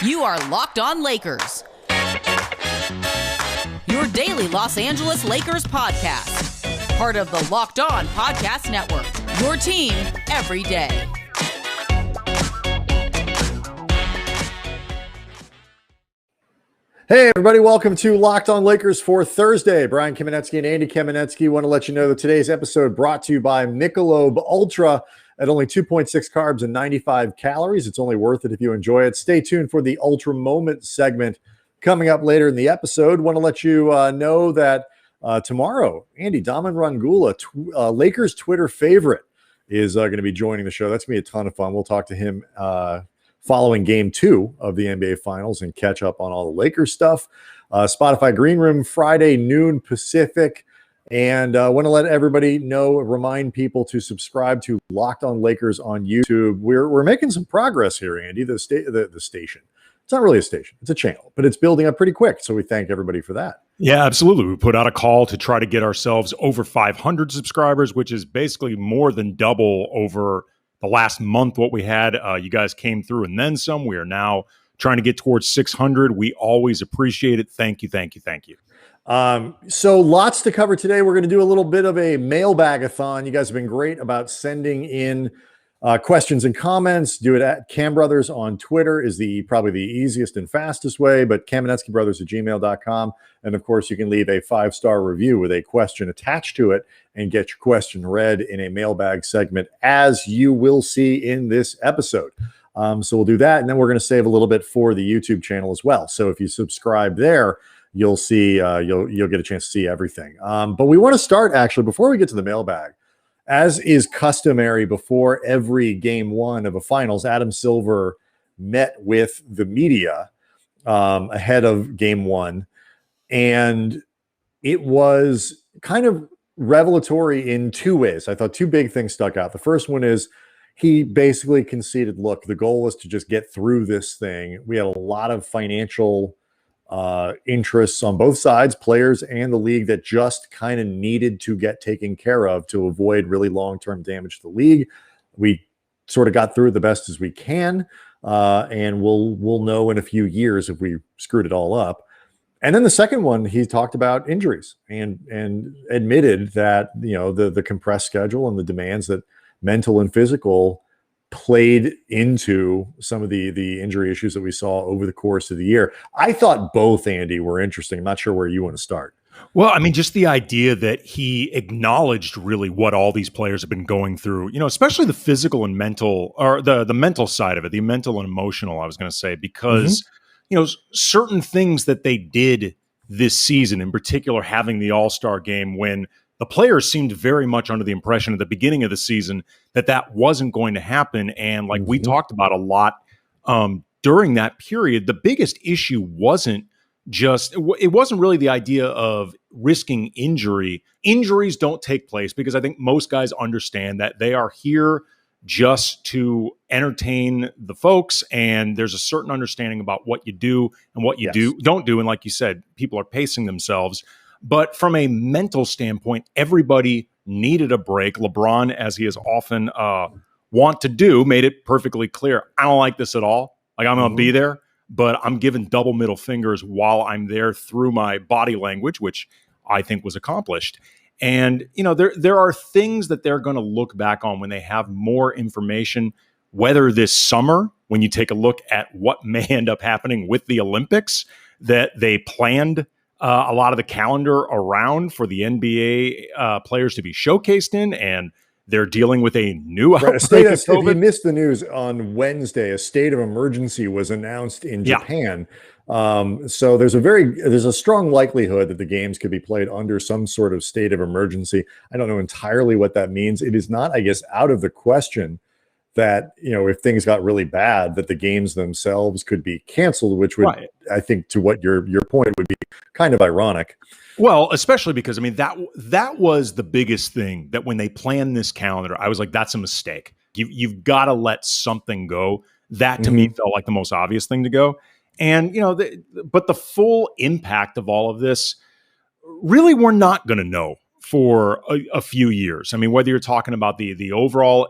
You are Locked On Lakers, your daily Los Angeles Lakers podcast. Part of the Locked On Podcast Network, your team every day. Hey, everybody. Welcome to Locked On Lakers for Thursday. Brian Kamenetzky and Andy Kamenetzky want to let you know that today's episode brought to you by Michelob Ultra. At only 2.6 carbs and 95 calories, it's only worth it if you enjoy it. Stay tuned for the Ultra Moment segment coming up later in the episode. Want to let you know that tomorrow, Andy Rangula, Lakers Twitter favorite, is going to be joining the show. That's going to be a ton of fun. We'll talk to him following Game 2 of the NBA Finals and catch up on all the Lakers stuff. Spotify Green Room, Friday, noon Pacific. And I want to let everybody know, remind people to subscribe to Locked On Lakers on YouTube. We're making some progress here, Andy. The station. It's not really a station. It's a channel, but it's building up pretty quick. So we thank everybody for that. Yeah, absolutely. We put out a call to try to get ourselves over 500 subscribers, which is basically more than double over the last month what we had. You guys came through and then some. We are now trying to get towards 600. We always appreciate it. Thank you, thank you, thank you. So lots to cover today. We're going to do a little bit of a mailbag-a-thon. You guys have been great about sending in questions and comments. Do it at Cam Brothers on Twitter is probably the easiest and fastest way, but KamenetzkyBrothers@gmail.com. And of course, you can leave a 5-star review with a question attached to it and get your question read in a mailbag segment, as you will see in this episode. So we'll do that. And then we're going to save a little bit for the YouTube channel as well. So if you subscribe there, you'll see, you'll get a chance to see everything. But we want to start, actually, before we get to the mailbag, as is customary before every game one of a finals, Adam Silver met with the media ahead of game one. And it was kind of revelatory in two ways. I thought two big things stuck out. The first one is he basically conceded, look, the goal was to just get through this thing. We had a lot of financial interests on both sides, players and the league, that just kind of needed to get taken care of to avoid really long-term damage to the league. We sort of got through it the best as we can, and we'll know in a few years if we screwed it all up. And then the second one, he talked about injuries and admitted that, you know, the compressed schedule and the demands that mental and physical played into some of the injury issues that we saw over the course of the year. I thought both, Andy, were interesting. I'm not sure where you want to start. Well, I mean, just the idea that he acknowledged really what all these players have been going through, you know, especially the physical and mental, or the mental side of it, the mental and emotional, I was going to say, because, you know, certain things that they did this season, in particular, having the All-Star game, when the players seemed very much under the impression at the beginning of the season that wasn't going to happen. And like we talked about a lot during that period, the biggest issue wasn't really the idea of risking injury. Injuries don't take place because I think most guys understand that they are here just to entertain the folks. And there's a certain understanding about what you do and what you don't do. And like you said, people are pacing themselves. But from a mental standpoint, everybody needed a break. LeBron, as he is often want to do, made it perfectly clear. I don't like this at all. Like, I'm going to be there, but I'm giving double middle fingers while I'm there through my body language, which I think was accomplished. And, you know, there are things that they're going to look back on when they have more information, whether this summer, when you take a look at what may end up happening with the Olympics, that they planned a lot of the calendar around for the NBA players to be showcased in, and they're dealing with a new outbreak of COVID. If you missed the news on Wednesday, a state of emergency was announced in Japan. So there's a strong likelihood that the games could be played under some sort of state of emergency. I don't know entirely what that means. It is not, I guess, out of the question that, you know, if things got really bad, that the games themselves could be canceled, which would, I think, to what your point, would be kind of ironic. Well, especially because, I mean, that was the biggest thing, that when they planned this calendar, I was like, that's a mistake. You've got to let something go. That to me felt like the most obvious thing to go. And, you know, but the full impact of all of this, really, we're not going to know for a few years. I mean, whether you're talking about the overall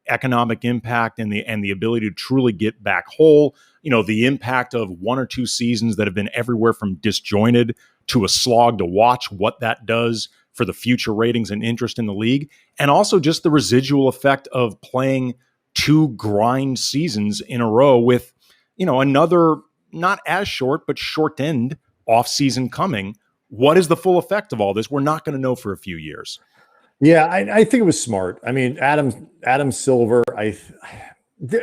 economic impact and the ability to truly get back whole, the impact of 1 or 2 seasons that have been everywhere from disjointed to a slog to watch, what that does for the future ratings and interest in the league, and also just the residual effect of playing 2 grind seasons in a row with, another not as short, but shortened off season coming. What is the full effect of all this? We're not going to know for a few years. Yeah, I think it was smart. I mean, Adam Silver,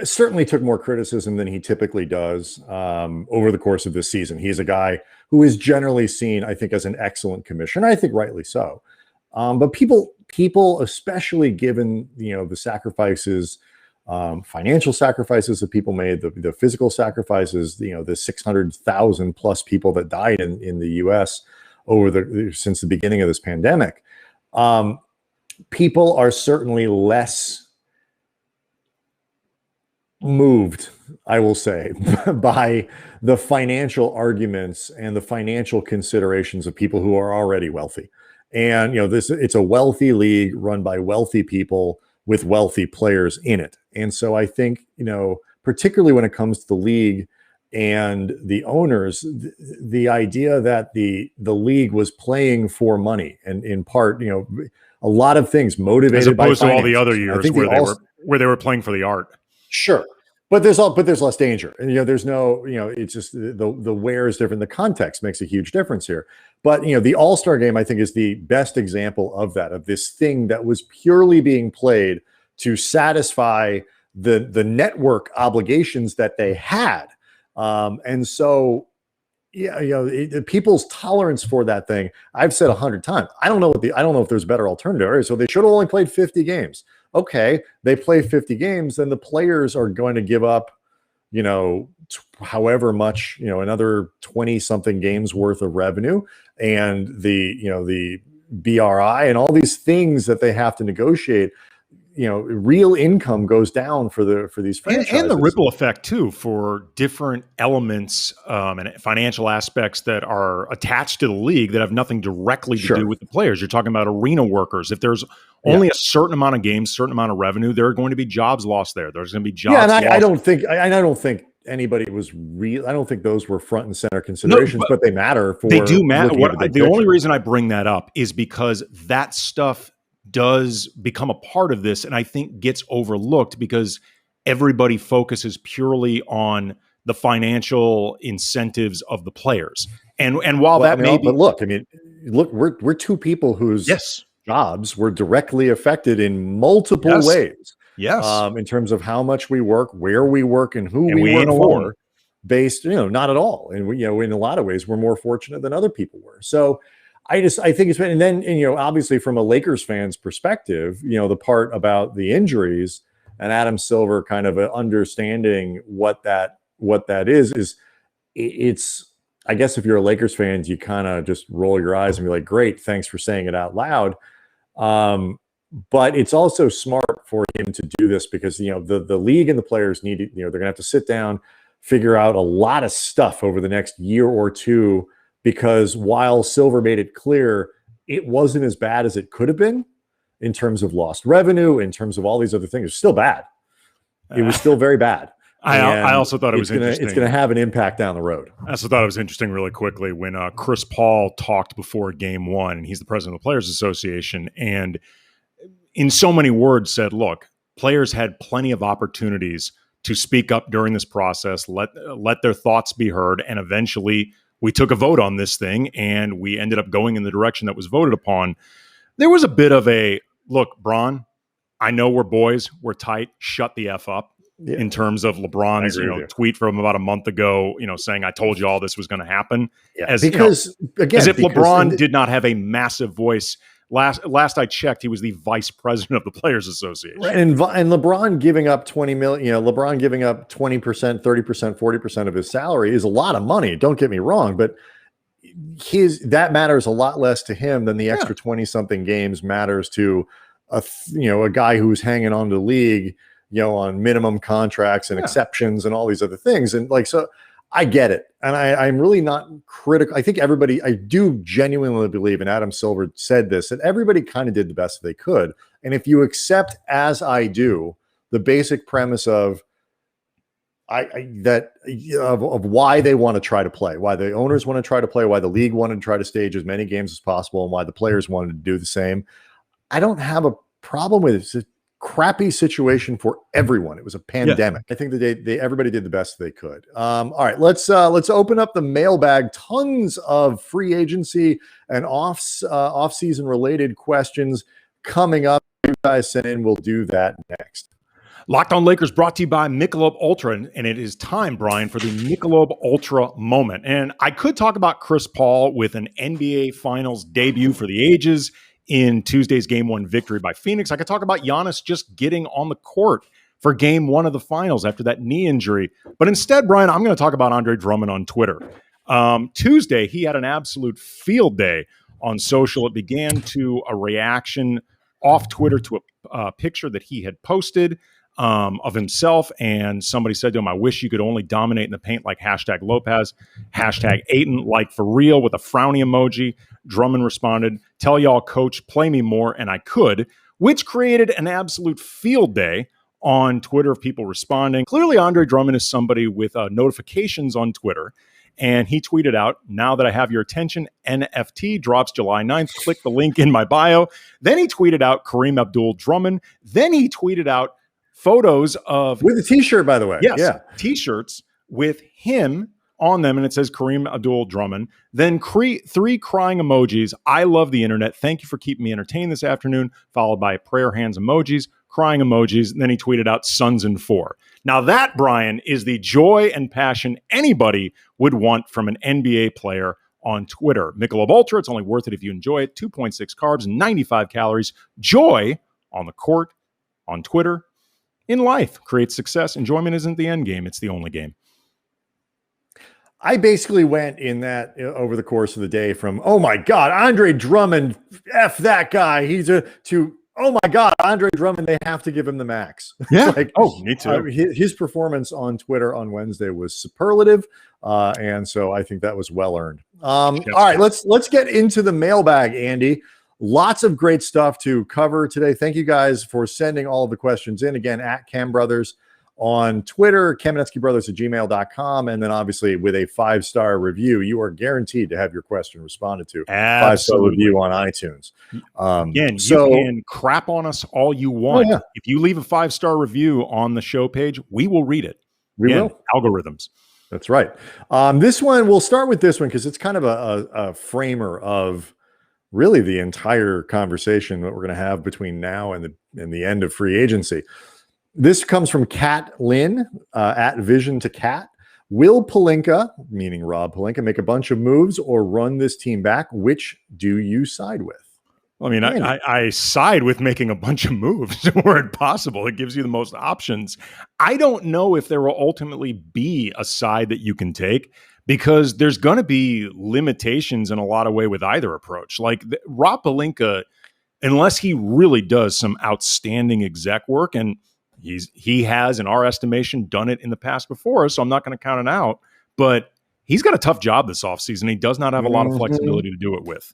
certainly took more criticism than he typically does over the course of this season. He's a guy who is generally seen, I think, as an excellent commissioner. I think rightly so. But people, especially given the sacrifices, financial sacrifices that people made, the physical sacrifices, the 600,000 plus people that died in the U.S. since the beginning of this pandemic, people are certainly less moved, I will say, by the financial arguments and the financial considerations of people who are already wealthy. And it's a wealthy league run by wealthy people with wealthy players in it. And so I think, particularly when it comes to the league and the owners, the idea that the league was playing for money, and in part, a lot of things motivated as opposed by to all the other years where they were playing for the art. Sure, but there's less danger, and there's no, it's just the where is different. The context makes a huge difference here. But the All-Star game, I think, is the best example of that, of this thing that was purely being played to satisfy the network obligations that they had. And so, people's tolerance for that thing, I've said 100 times, I don't know if there's a better alternative. Right? So they should have only played 50 games. Okay, they play 50 games, then the players are going to give up, however much, another 20 something games worth of revenue, and the BRI and all these things that they have to negotiate. Real income goes down for these franchises. And the ripple effect too for different elements and financial aspects that are attached to the league that have nothing directly to do with the players. You're talking about arena workers. If there's only a certain amount of games, certain amount of revenue, there are going to be jobs lost there. There's going to be jobs. Yeah, and I don't think anybody was real. I don't think those were front and center considerations, but they matter. They do matter. The only reason I bring that up is because that stuff does become a part of this, and I think gets overlooked because everybody focuses purely on the financial incentives of the players. And while but look, we're 2 people whose jobs were directly affected in multiple ways. Yes. In terms of how much we work, where we work, and who we work for, based, not at all. And we, in a lot of ways, we're more fortunate than other people were. So I think it's been, and then, obviously from a Lakers fan's perspective, the part about the injuries and Adam Silver kind of understanding what that is it's, I guess if you're a Lakers fan, you kind of just roll your eyes and be like, great, thanks for saying it out loud. But it's also smart for him to do this because, the league and the players need to, they're gonna have to sit down, figure out a lot of stuff over the next year or two, because while Silver made it clear it wasn't as bad as it could have been in terms of lost revenue, in terms of all these other things, it was still bad. It was still very bad. I also thought it was interesting. It's going to have an impact down the road. I also thought it was interesting really quickly when Chris Paul talked before game 1, and he's the president of the Players Association, and in so many words said, look, players had plenty of opportunities to speak up during this process, let their thoughts be heard, and eventually we took a vote on this thing, and we ended up going in the direction that was voted upon. There was a bit of a, look, Bron, I know we're boys, we're tight, shut the F up, in terms of LeBron's tweet from about a month ago, saying, I told you all this was going to happen. Yeah. As if LeBron did not have a massive voice. Last I checked, he was the vice president of the Players Association. Right. And LeBron giving up 20 million, LeBron giving up 20%, 30%, 40% of his salary is a lot of money. Don't get me wrong, but that matters a lot less to him than the extra 20 something games matters to a guy who's hanging on to the league, on minimum contracts and exceptions and all these other things. And so I get it. And I'm really not critical. I think I do genuinely believe, and Adam Silver said this, that everybody kind of did the best they could. And if you accept, as I do, the basic premise of why they want to try to play, why the owners want to try to play, why the league wanted to try to stage as many games as possible, and why the players wanted to do the same, I don't have a problem with it. It's a crappy situation for everyone. It was a pandemic. Yeah. I think that everybody did the best they could. All right, let's open up the mailbag. Tons of free agency and off-season related questions coming up. You guys send in. We'll do that next. Locked On Lakers brought to you by Michelob Ultra, and it is time, Brian, for the Michelob Ultra moment. And I could talk about Chris Paul with an NBA Finals debut for the ages in Tuesday's Game 1 victory by Phoenix. I could talk about Giannis just getting on the court for Game 1 of the Finals after that knee injury. But instead, Brian, I'm going to talk about Andre Drummond on Twitter. Tuesday, he had an absolute field day on social. It began to a reaction off Twitter to a picture that he had posted of himself, and somebody said to him, "I wish you could only dominate in the paint like #Lopez, #Ayton, like for real," with a frowny emoji. Drummond responded, "Tell y'all, coach, play me more," and I could, which created an absolute field day on Twitter of people responding. Clearly, Andre Drummond is somebody with notifications on Twitter, and he tweeted out, "Now that I have your attention, NFT drops July 9th. Click the link in my bio." Then he tweeted out Kareem Abdul-Drummond. Then he tweeted out photos of with a t-shirt, by the way. Yes, yeah. T-shirts with him on them, and it says Kareem Abdul-Drummond. Then 3 crying emojis. "I love the internet. Thank you for keeping me entertained this afternoon," followed by prayer hands emojis, crying emojis. And then he tweeted out Suns in 4. Now that, Brian, is the joy and passion anybody would want from an NBA player on Twitter. Michelob Ultra, it's only worth it if you enjoy it. 2.6 carbs, 95 calories. Joy on the court, on Twitter, in life. Creates success. Enjoyment isn't the end game. It's the only game. I basically went in that over the course of the day from, "Oh my God, Andre Drummond, F that guy. to, oh my God, Andre Drummond, they have to give him the max." Yeah. Me too. His performance on Twitter on Wednesday was superlative. And so I think that was well earned. All right, let's get into the mailbag, Andy. Lots of great stuff to cover today. Thank you guys for sending all of the questions in. Again, at Cam Brothers on Twitter, KamenetzkyBrothers@gmail.com. And then obviously with a 5-star review, you are guaranteed to have your question responded to. Absolutely. 5-star review on iTunes. Again, you can crap on us all you want. Oh, yeah. If you leave a 5-star review on the show page, we will read it. We will. Algorithms. That's right. This one, we'll start with this one because it's kind of a framer of really the entire conversation that we're going to have between now and the end of free agency. This comes from Kat Lynn at Vision to Cat. Will Pelinka, meaning Rob Pelinka, make a bunch of moves or run this team back? Which do you side with? I mean, I side with making a bunch of moves where it's possible. It gives you the most options. I don't know if there will ultimately be a side that you can take, because there's going to be limitations in a lot of way with either approach. Like Rob Pelinka, unless he really does some outstanding exec work, and he has, in our estimation, done it in the past before us, so I'm not going to count it out, but he's got a tough job this offseason. He does not have a lot of flexibility to do it with.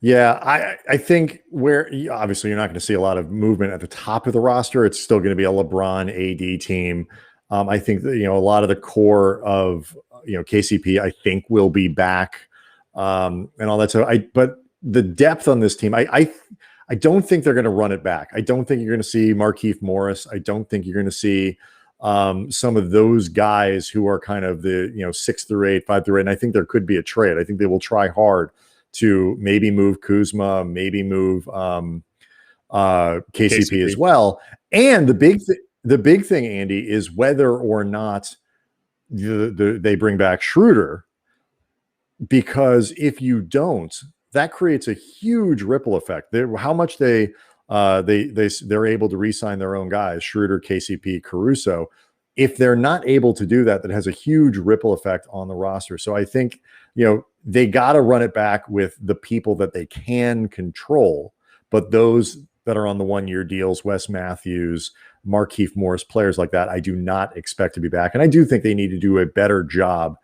Yeah, I think where obviously you're not going to see a lot of movement at the top of the roster. It's still going to be a LeBron AD team. I think that, a lot of the core of, KCP, I think will be back and all that. So but the depth on this team, I don't think they're going to run it back. I don't think you're going to see Markieff Morris. I don't think you're going to see some of those guys who are kind of the 6 through 8, 5 through 8. And I think there could be a trade. I think they will try hard to maybe move Kuzma, maybe move KCP as well. And the big thing, Andy, is whether or not they bring back Schroeder, because if you don't, that creates a huge ripple effect. How much they're able to re-sign their own guys, Schroeder, KCP, Caruso. If they're not able to do that, that has a huge ripple effect on the roster. So I think, they got to run it back with the people that they can control, but those that are on the 1-year deals, Wes Matthews, Markieff Morris, players like that, I do not expect to be back. And I do think they need to do a better job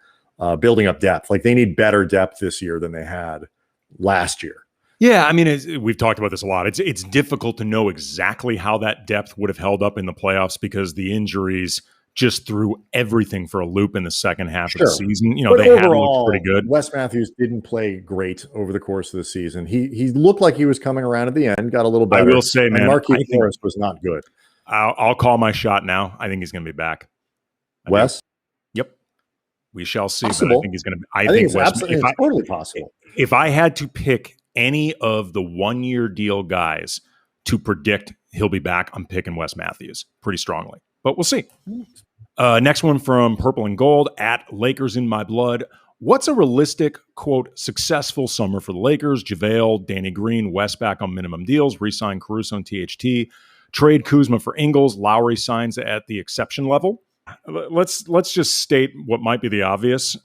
building up depth. Like they need better depth this year than they had last year. Yeah, I mean, we've talked about this a lot. It's difficult to know exactly how that depth would have held up in the playoffs because the injuries just threw everything for a loop in the second half of the season. You know, but they overall, had looked pretty good. Wes Matthews didn't play great over the course of the season. He looked like he was coming around at the end, got a little better. I will say, man, Markieff Morris was not good. I'll call my shot now. I think he's going to be back. Wes? Yep. We shall see. Possible. But I think he's going to be. I think it's absolutely totally possible. If I had to pick any of the 1-year deal guys to predict he'll be back, I'm picking Wes Matthews pretty strongly. But we'll see. Next one from Purple and Gold at Lakers in My Blood. What's a realistic, quote, successful summer for the Lakers? JaVale, Danny Green, West back on minimum deals, re-sign Caruso and THT, trade Kuzma for Ingles, Lowry signs at the exception level. Let's just state what might be the obvious.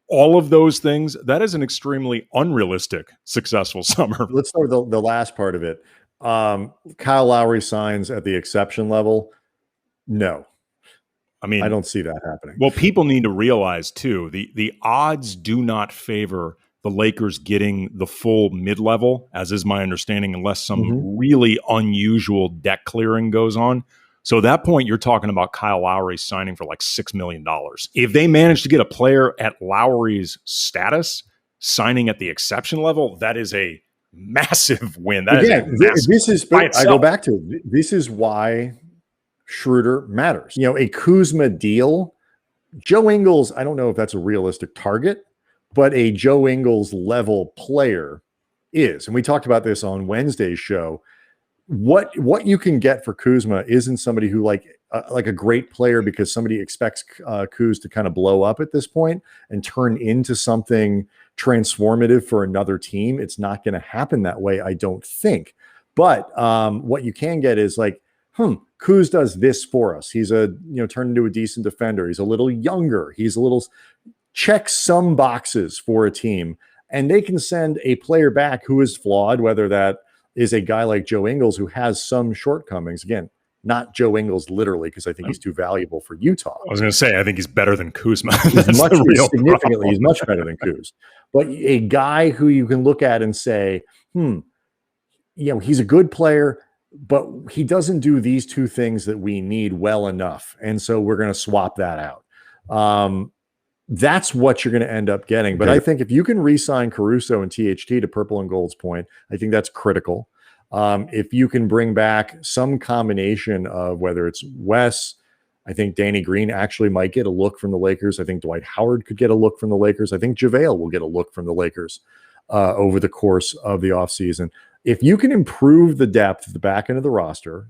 All of those things, that is an extremely unrealistic, successful summer. Let's start with the last part of it. Kyle Lowry signs at the exception level. No. I mean, I don't see that happening. Well, people need to realize, too, the odds do not favor the Lakers getting the full mid-level, as is my understanding, unless some really unusual debt clearing goes on. So at that point, you're talking about Kyle Lowry signing for like $6 million. If they manage to get a player at Lowry's status signing at the exception level, that is a massive win. That I go back to it. This is why Schroeder matters. You know, a Kuzma deal, Joe Ingles, I don't know if that's a realistic target, but a Joe Ingles level player is. And we talked about this on Wednesday's show. What you can get for Kuzma isn't somebody who like a great player because somebody expects Kuz to kind of blow up at this point and turn into something transformative for another team. It's not going to happen that way, I don't think. But what you can get is like, Kuz does this for us. He's turned into a decent defender. He's a little younger. He's a little checks some boxes for a team, and they can send a player back who is flawed, whether that is a guy like Joe Ingles who has some shortcomings. Again, not Joe Ingles literally, because I think he's too valuable for Utah. I was going to say, I think he's better than Kuzma. He's much better than Kuz. But a guy who you can look at and say, he's a good player, but he doesn't do these two things that we need well enough. And so we're going to swap that out. That's what you're going to end up getting. But I think if you can re-sign Caruso and THT, to Purple and Gold's point, I think that's critical. If you can bring back some combination of whether it's Wes, I think Danny Green actually might get a look from the Lakers. I think Dwight Howard could get a look from the Lakers. I think JaVale will get a look from the Lakers over the course of the offseason. If you can improve the depth at the back end of the roster,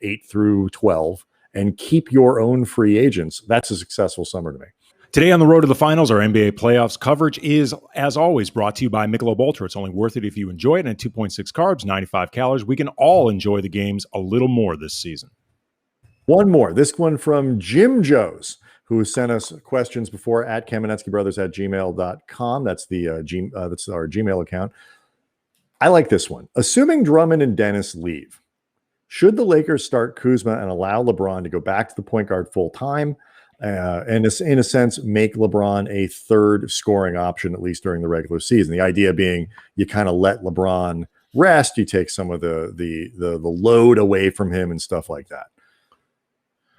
8 through 12, and keep your own free agents, that's a successful summer to me. Today on the road to the finals, our NBA playoffs coverage is, as always, brought to you by Michelob Ultra. It's only worth it if you enjoy it. And at 2.6 carbs, 95 calories, we can all enjoy the games a little more this season. One more. This one from Jim Joes, who sent us questions before at KamenetzkyBrothers@gmail.com. That's that's our Gmail account. I like this one. Assuming Drummond and Dennis leave, should the Lakers start Kuzma and allow LeBron to go back to the point guard full time? And in a sense, make LeBron a third scoring option, at least during the regular season. The idea being you kind of let LeBron rest, you take some of the load away from him and stuff like that.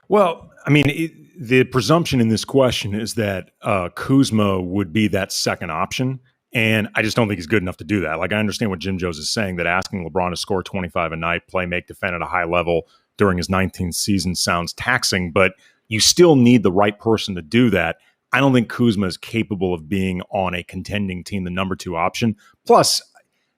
Well, I mean, the presumption in this question is that Kuzma would be that second option. And I just don't think he's good enough to do that. Like, I understand what Jim Joes is saying, that asking LeBron to score 25 a night, play, make, defend at a high level during his 19th season sounds taxing, but you still need the right person to do that. I don't think Kuzma is capable of being on a contending team, the number 2 option. Plus,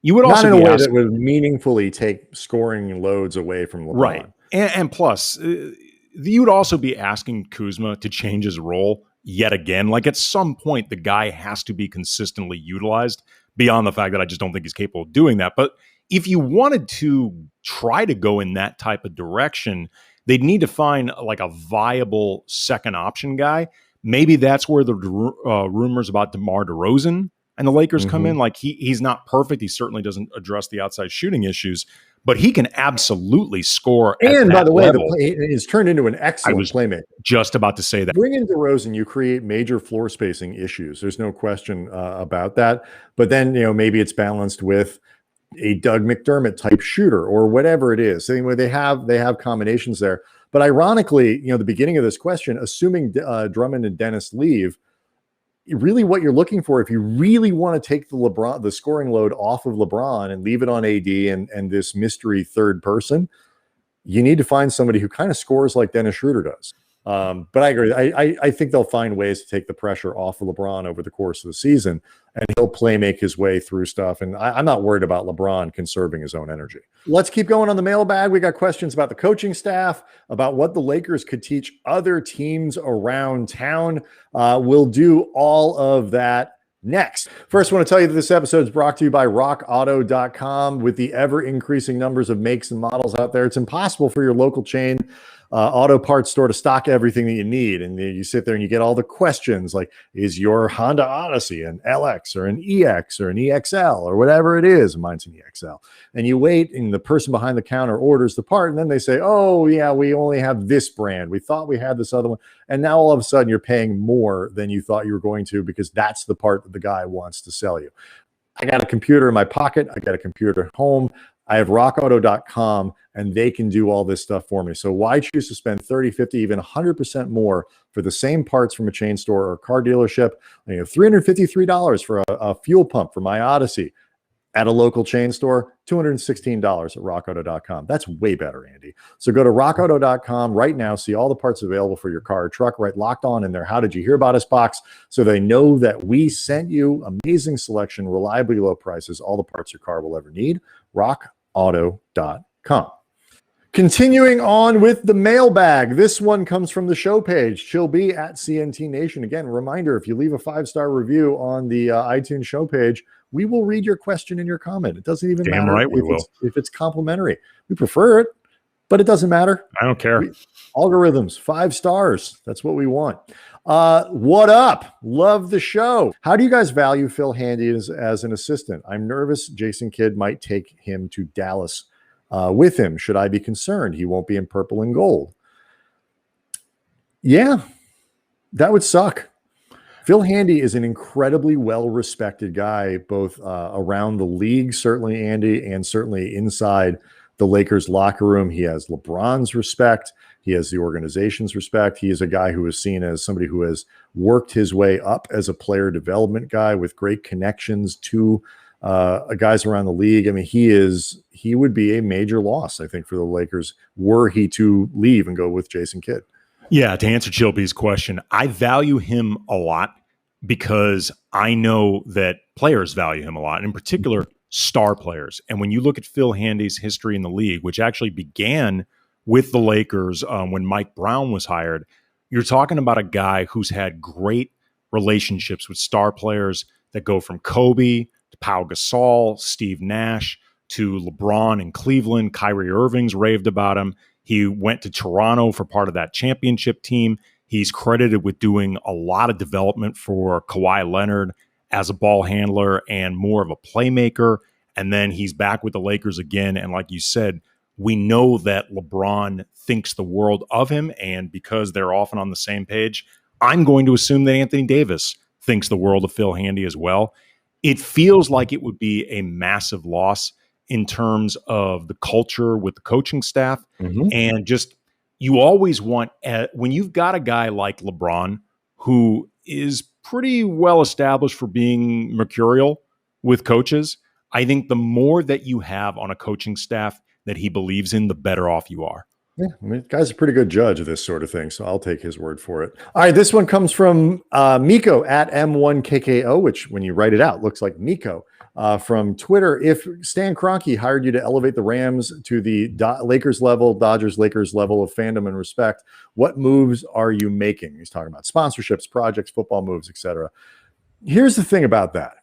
you would also not in a way that would meaningfully take scoring loads away from LeBron. Right. And plus, you would also be asking Kuzma to change his role yet again. Like, at some point, the guy has to be consistently utilized, beyond the fact that I just don't think he's capable of doing that. But if you wanted to try to go in that type of direction, they'd need to find like a viable second option guy. Maybe that's where the rumors about DeMar DeRozan and the Lakers come in. Like, he's not perfect. He certainly doesn't address the outside shooting issues, but he can absolutely score. And by the way, he's turned into an excellent playmaker. Just about to say that. Bring in DeRozan, you create major floor spacing issues. There's no question about that. But then, maybe it's balanced with a Doug McDermott type shooter or whatever it is. Anyway, they have combinations there. But ironically, the beginning of this question, assuming Drummond and Dennis leave, really what you're looking for, if you really want to take the scoring load off of LeBron and leave it on AD and this mystery third person, you need to find somebody who kind of scores like Dennis Schroeder does. But I agree. I think they'll find ways to take the pressure off of LeBron over the course of the season, and he'll make his way through stuff. And I'm not worried about LeBron conserving his own energy. Let's keep going on the mailbag. We got questions about the coaching staff, about what the Lakers could teach other teams around town. We'll do all of that next. First, I want to tell you that this episode is brought to you by rockauto.com. With the ever-increasing numbers of makes and models out there, it's impossible for your local chain auto parts store to stock everything that you need. And you sit there and you get all the questions like, is your Honda Odyssey an LX or an EX or an EXL or whatever it is? Mine's an EXL. And you wait, and the person behind the counter orders the part, and then they say, oh yeah, we only have this brand. We thought we had this other one. And now all of a sudden you're paying more than you thought you were going to, because that's the part that the guy wants to sell you. I got a computer in my pocket. I got a computer at home. I have rockauto.com, and they can do all this stuff for me. So why choose to spend 30, 50, even 100% more for the same parts from a chain store or a car dealership? $353 for a fuel pump for my Odyssey at a local chain store, $216 at rockauto.com. That's way better, Andy. So go to rockauto.com right now, see all the parts available for your car or truck, right locked on in there. How did you hear about us box? So they know that we sent you. Amazing selection, reliably low prices, all the parts your car will ever need. rockauto.com. Continuing on with the mailbag. This one comes from the show page. She'll be at CNT Nation. Again, reminder, if you leave a 5-star review on the iTunes show page, we will read your question and your comment. It doesn't even matter right, if it's complimentary. We prefer it, but it doesn't matter. I don't care. Algorithms, 5 stars. That's what we want. What up? Love the show. How do you guys value Phil Handy as an assistant? I'm nervous Jason Kidd might take him to Dallas with him. Should I be concerned he won't be in purple and gold? Yeah, that would suck. Phil Handy is an incredibly well-respected guy, both around the league, certainly, Andy, and certainly inside the Lakers locker room. He has LeBron's respect. He has the organization's respect. He is a guy who is seen as somebody who has worked his way up as a player development guy with great connections to guys around the league. I mean, he would be a major loss, I think, for the Lakers were he to leave and go with Jason Kidd. Yeah, to answer Chilby's question, I value him a lot because I know that players value him a lot, in particular, star players. And when you look at Phil Handy's history in the league, which actually began with the Lakers when Mike Brown was hired, you're talking about a guy who's had great relationships with star players that go from Kobe to Pau Gasol, Steve Nash, to LeBron in Cleveland. Kyrie Irving's raved about him. He went to Toronto for part of that championship team. He's credited with doing a lot of development for Kawhi Leonard as a ball handler and more of a playmaker. And then he's back with the Lakers again. And like you said, we know that LeBron thinks the world of him. And because they're often on the same page, I'm going to assume that Anthony Davis thinks the world of Phil Handy as well. It feels like it would be a massive loss in terms of the culture with the coaching staff. And just, you always want, when you've got a guy like LeBron, who is pretty well established for being mercurial with coaches, I think the more that you have on a coaching staff that he believes in, the better off you are. Yeah, I mean, the guy's a pretty good judge of this sort of thing, so I'll take his word for it. All right, this one comes from Miko at M1KKO, which when you write it out, looks like Miko. From Twitter, if Stan Kroenke hired you to elevate the Rams to the Lakers level, Dodgers-Lakers level of fandom and respect, what moves are you making? He's talking about sponsorships, projects, football moves, etc. Here's the thing about that.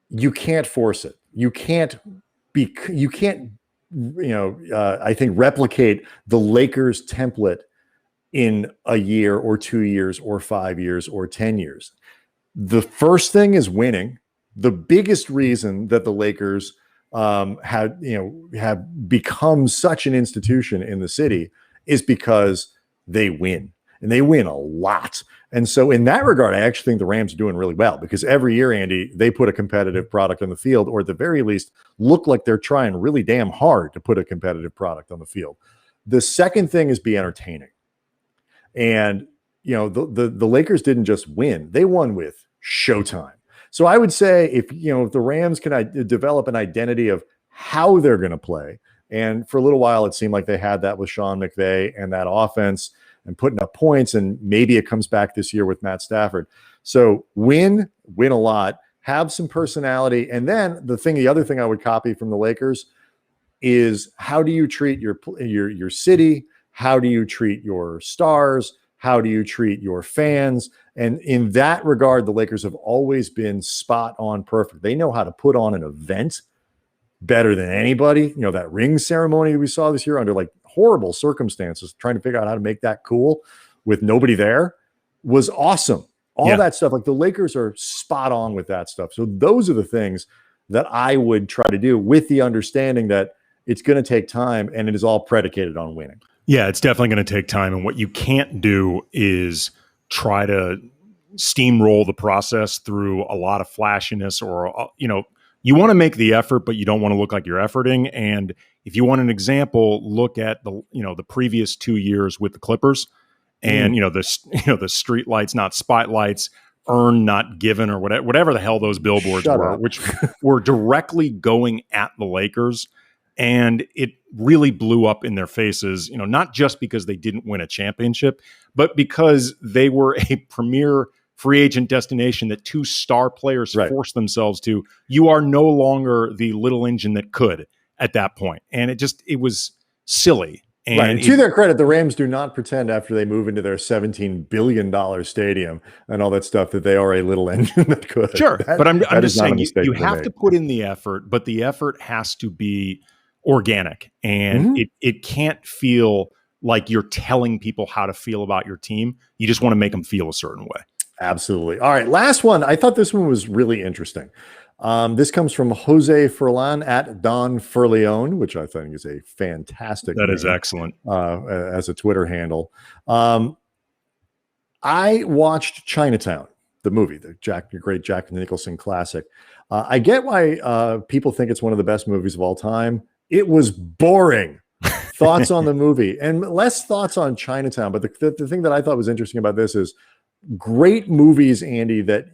You can't force it. You can't, I think, replicate the Lakers template in a year or 2 years or 5 years or 10 years. The first thing is winning. The biggest reason that the Lakers have become such an institution in the city is because they win, and they win a lot. And so in that regard, I actually think the Rams are doing really well, because every year, Andy, they put a competitive product on the field, or at the very least look like they're trying really damn hard to put a competitive product on the field. The second thing is be entertaining. And, the Lakers didn't just win, they won with showtime. So I would say if the Rams can develop an identity of how they're going to play, and for a little while it seemed like they had that with Sean McVay and that offense and putting up points, and maybe it comes back this year with Matt Stafford. So win a lot, have some personality. And then the other thing I would copy from the Lakers is, how do you treat your city? How do you treat your stars? How do you treat your fans? And in that regard, the Lakers have always been spot on perfect. They know how to put on an event better than anybody. That ring ceremony we saw this year under like horrible circumstances, trying to figure out how to make that cool with nobody there, was awesome. All that stuff, like the Lakers are spot on with that stuff. So those are the things that I would try to do, with the understanding that it's going to take time, and it is all predicated on winning. Yeah, it's definitely going to take time. And what you can't do is try to steamroll the process through a lot of flashiness, or, you want to make the effort, but you don't want to look like you're efforting. And if you want an example, look at the previous 2 years with the Clippers, and the street lights, not spotlights, earned, not given, or whatever the hell those billboards were, which were directly going at the Lakers. And it really blew up in their faces, not just because they didn't win a championship, but because they were a premier free agent destination that two star players forced themselves to. You are no longer the little engine that could at that point. And it was silly. And to their credit, the Rams do not pretend after they move into their $17 billion stadium and all that stuff that they are a little engine that could. Sure. But I'm just saying, you have to put in the effort, but the effort has to be organic, and it can't feel like you're telling people how to feel about your team. You just want to make them feel a certain way. Absolutely. All right. Last one. I thought this one was really interesting. This comes from Jose Furlan at Don Furleone, which I think is a fantastic name. That is name, excellent. As a Twitter handle. I watched Chinatown, the movie, the great Jack Nicholson classic. I get why people think it's one of the best movies of all time. It was boring. Thoughts on the movie, and less thoughts on Chinatown. But the thing that I thought was interesting about this is, great movies, Andy, that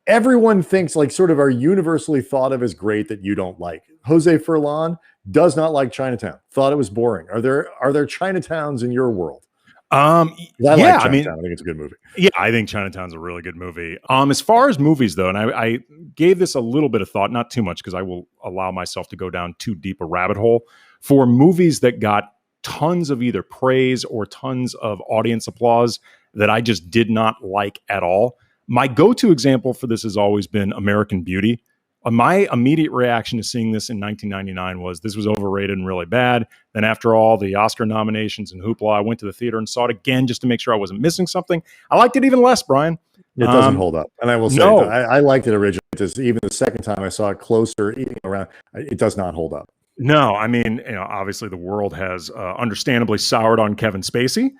everyone thinks like sort of are universally thought of as great that you don't like. Jose Furlan does not like Chinatown. Thought it was boring. Are there Chinatowns in your world? Like Chinatown. I think it's a good movie. Yeah, I think Chinatown's a really good movie. As far as movies, though, and I gave this a little bit of thought, not too much, because I will allow myself to go down too deep a rabbit hole. For movies that got tons of either praise or tons of audience applause that I just did not like at all, my go-to example for this has always been American Beauty. My immediate reaction to seeing this in 1999 was, this was overrated and really bad. Then after all the Oscar nominations and hoopla, I went to the theater and saw it again just to make sure I wasn't missing something. I liked it even less, Brian. It doesn't hold up. And I will say, I liked it originally. Even the second time I saw it closer, around, it does not hold up. No, I mean, obviously the world has understandably soured on Kevin Spacey,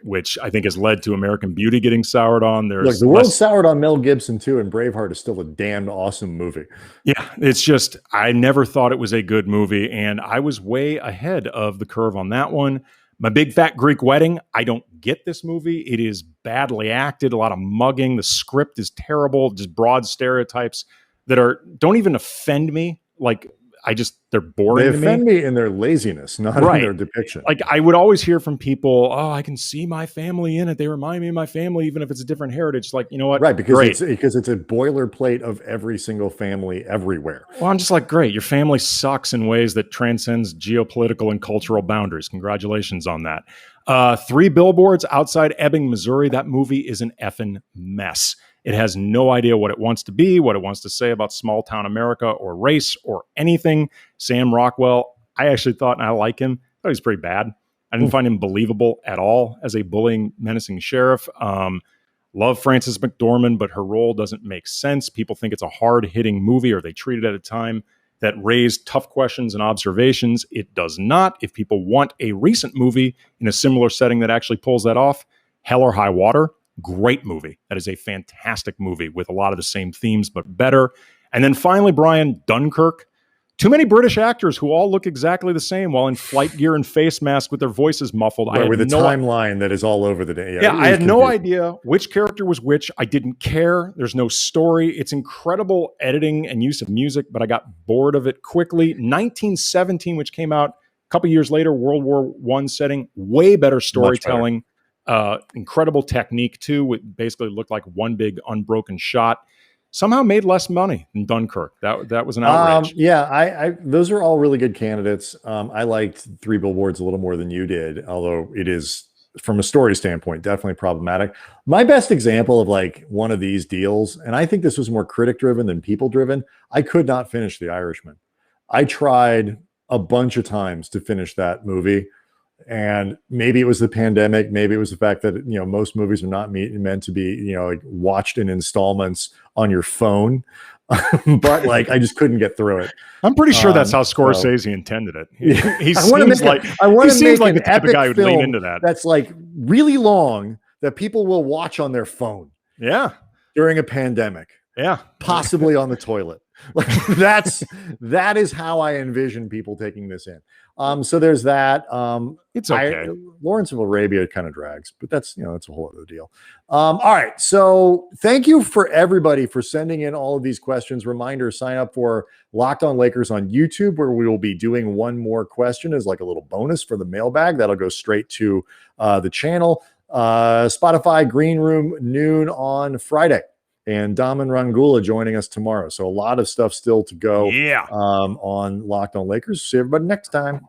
which I think has led to American Beauty getting soured on. Look, the world soured on Mel Gibson too, and Braveheart is still a damned awesome movie. Yeah, it's just, I never thought it was a good movie, and I was way ahead of the curve on that one. My Big Fat Greek Wedding, I don't get this movie. It is badly acted, a lot of mugging. The script is terrible, just broad stereotypes that don't even offend me. Like, they're boring. They offend me in their laziness, not in their depiction. Like, I would always hear from people, "Oh, I can see my family in it. They remind me of my family, even if it's a different heritage." Like, you know what? Right, because it's a boilerplate of every single family everywhere. Well, I'm just like, great. Your family sucks in ways that transcends geopolitical and cultural boundaries. Congratulations on that. 3 Billboards Outside Ebbing, Missouri. That movie is an effing mess. It has no idea what it wants to be, what it wants to say about small town America or race or anything. Sam Rockwell, I actually thought, and I like him, I thought he was pretty bad. I didn't find him believable at all as a bullying, menacing sheriff. Love Frances McDormand, but her role doesn't make sense. People think it's a hard-hitting movie, or they treat it at a time that raise tough questions and observations. It does not. If people want a recent movie in a similar setting that actually pulls that off, Hell or High Water, great movie. That is a fantastic movie with a lot of the same themes, but better. And then finally, Brian, Dunkirk. Too many British actors who all look exactly the same while in flight gear and face masks with their voices muffled. Right, with a timeline that is all over the day. Yeah, I had no idea which character was which. I didn't care. There's no story. It's incredible editing and use of music, but I got bored of it quickly. 1917, which came out a couple years later, World War I setting, way better storytelling, incredible technique too. It basically looked like one big unbroken shot. Somehow made less money than Dunkirk. That was an outrage. I those are all really good candidates. I liked Three Billboards a little more than you did, although it is, from a story standpoint, definitely problematic. My best example of like one of these deals, and I think this was more critic driven than people driven, I could not finish The Irishman. I tried a bunch of times to finish that movie. And maybe it was the pandemic. Maybe it was the fact that, you know, most movies are not meant to be, you know, like watched in installments on your phone. But like, I just couldn't get through it. I'm pretty sure that's how Scorsese intended it. He seems like an the type of guy who'd lean into that. That's like really long that people will watch on their phone. Yeah. During a pandemic. Yeah. Possibly on the toilet. Like that is how I envision people taking this in. So there's that. It's okay. Lawrence of Arabia kind of drags, but that's a whole other deal. All right. So thank you for everybody for sending in all of these questions. Reminder, sign up for Locked On Lakers on YouTube, where we will be doing one more question as like a little bonus for the mailbag. That'll go straight to the channel. Spotify Green Room noon on Friday. And Daman Rangula joining us tomorrow. So a lot of stuff still to go on Locked On Lakers. See everybody next time.